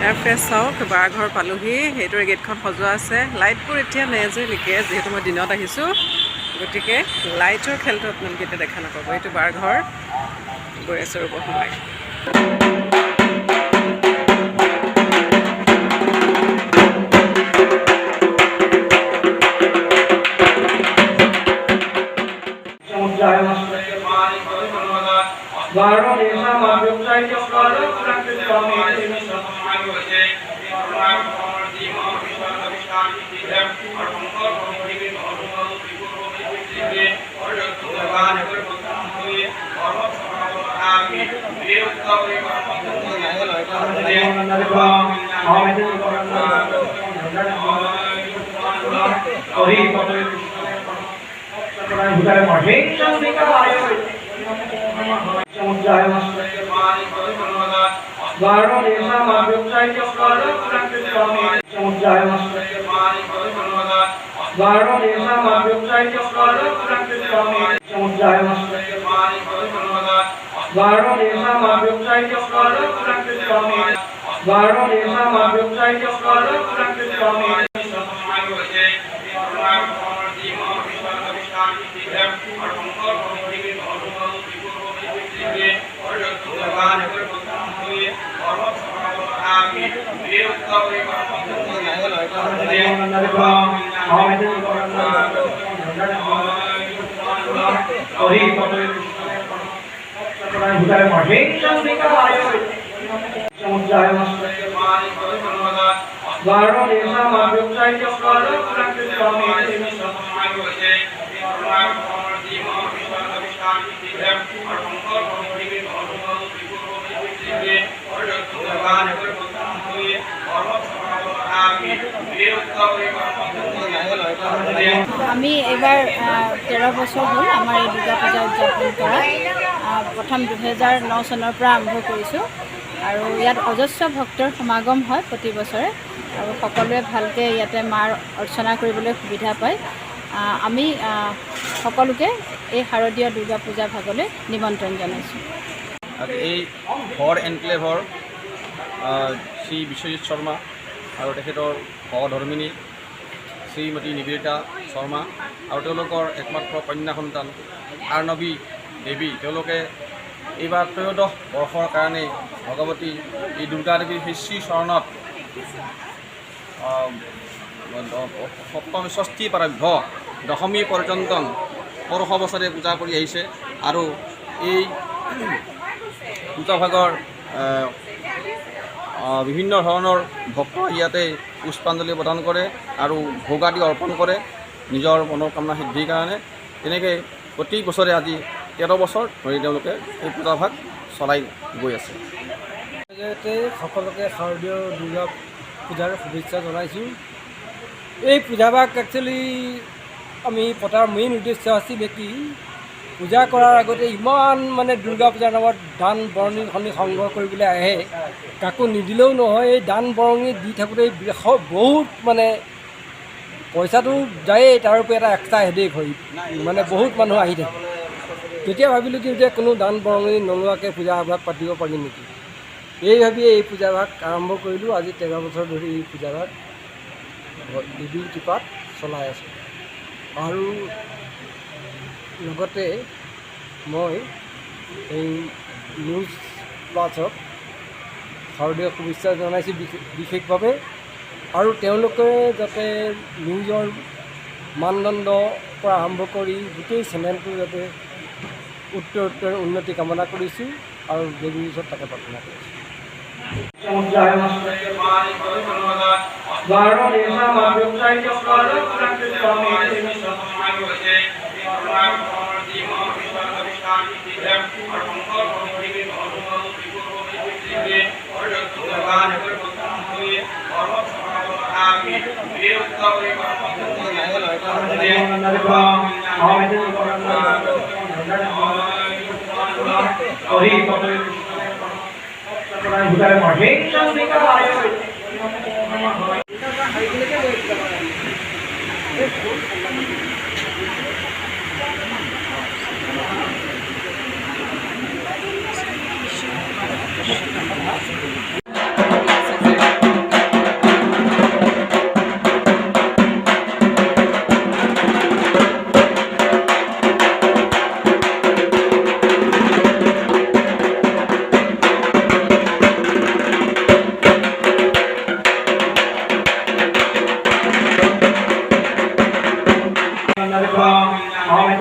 Air fresh চাওক বাৰঘৰ পালোহি সেইটোৰে গেটখন সজোৱা আছে লাইটবোৰ এতিয়া নেজেলিকে যিহেতু মই দিনত আহিছোঁ গতিকে লাইটৰ খেলটো আপোনালোকে এতিয়া দেখা নাপাব এইটো বাৰঘৰ গৈ আছে ৰ'ব সোমাই আমি এবাৰ 13 বছৰ হ'ল আমাৰ এই দুৰ্গা পূজা উদযাপন কৰা প্ৰথম 2009 চনৰ পৰা আৰম্ভ কৰিছোঁ আৰু ইয়াত অজস্ৰ ভক্তৰ সমাগম হয় প্ৰতি বছৰে আৰু সকলোৱে ভালকৈ ইয়াতে মাৰ অৰ্চনা কৰিবলৈ সুবিধা পায় আমি সকলোকে এই শাৰদীয় দুৰ্গা পূজা ভাগলৈ নিমন্ত্ৰণ জনাইছোঁ এই ঘৰ এনক্লেভৰ শ্ৰী বিশ্বজিৎ শৰ্মা আৰু তেখেতৰ সহধৰ্মিনী শ্ৰীমতী নিবেদিতা শৰ্মা আৰু তেওঁলোকৰ একমাত্ৰ কন্যা সন্তান আৰ্ণৱী দেৱী তেওঁলোকে এইবাৰ 13 বৰ্ষৰ কাৰণে ভগৱতী এই দুৰ্গা দেৱীৰ শ্ৰী চৰণত সপ্তমী ষষ্ঠী প্ৰাৰভ্য দশমী পৰ্যন্ত ষোড়শ বছৰে পূজা কৰি আহিছে আৰু এই পূজাভাগৰ বিভিন্ন ধৰণৰ ভক্ত ইয়াতে পুষ্পাঞ্জলি প্ৰদান কৰে আৰু ভোগ আদি অৰ্পণ কৰে নিজৰ মনোকামনা সিদ্ধিৰ কাৰণে তেনেকৈ প্ৰতি বছৰে আজি 13 বছৰ ধৰি তেওঁলোকে এই পূজাভাগ চলাই গৈ আছে সকলোকে শাৰদীয় দুৰ্গা পূজাৰ শুভেচ্ছা জনাইছোঁ এই পূজাভাগ একচুৱেলি আমি পতাৰ মেইন উদ্দেশ্য আছিলে কি পূজা কৰাৰ আগতে ইমান মানে দুৰ্গা পূজাৰ নামত দান বৰঙণি সংগ্ৰহ কৰিবলৈ আহে কাকো নিদিলেও নহয় এই দান বৰঙণি দি থাকোঁতে বহুত মানে পইচাটো যায়েই তাৰ ওপৰত এটা এক্সট্ৰা হেডেক হয় মানে বহুত মানুহ আহি থাকে তেতিয়া ভাবিলোঁ কি যে কোনো দান বৰঙণি নোলোৱাকৈ পূজাভাগ পাতিব পাৰি নেকি এই ভাবিয়ে এই পূজাভাগ আৰম্ভ কৰিলোঁ আজি 13 বছৰ ধৰি এই পূজাভাগ দেৱীৰ কৃপাত চলাই আছোঁ আৰু লগতে মই এই নিউজ প্লাছক শাৰদীয় শুভেচ্ছা জনাইছোঁ বিশেষভাৱে আৰু তেওঁলোকে যাতে নিউজৰ মানদণ্ডৰ পৰা আৰম্ভ কৰি গোটেই চেনেলটো যাতে উত্তৰ উন্নতি কামনা কৰিছোঁ আৰু দেৱীৰ ওচৰত তাকে প্ৰাৰ্থনা কৰিছোঁ Thank you. Mời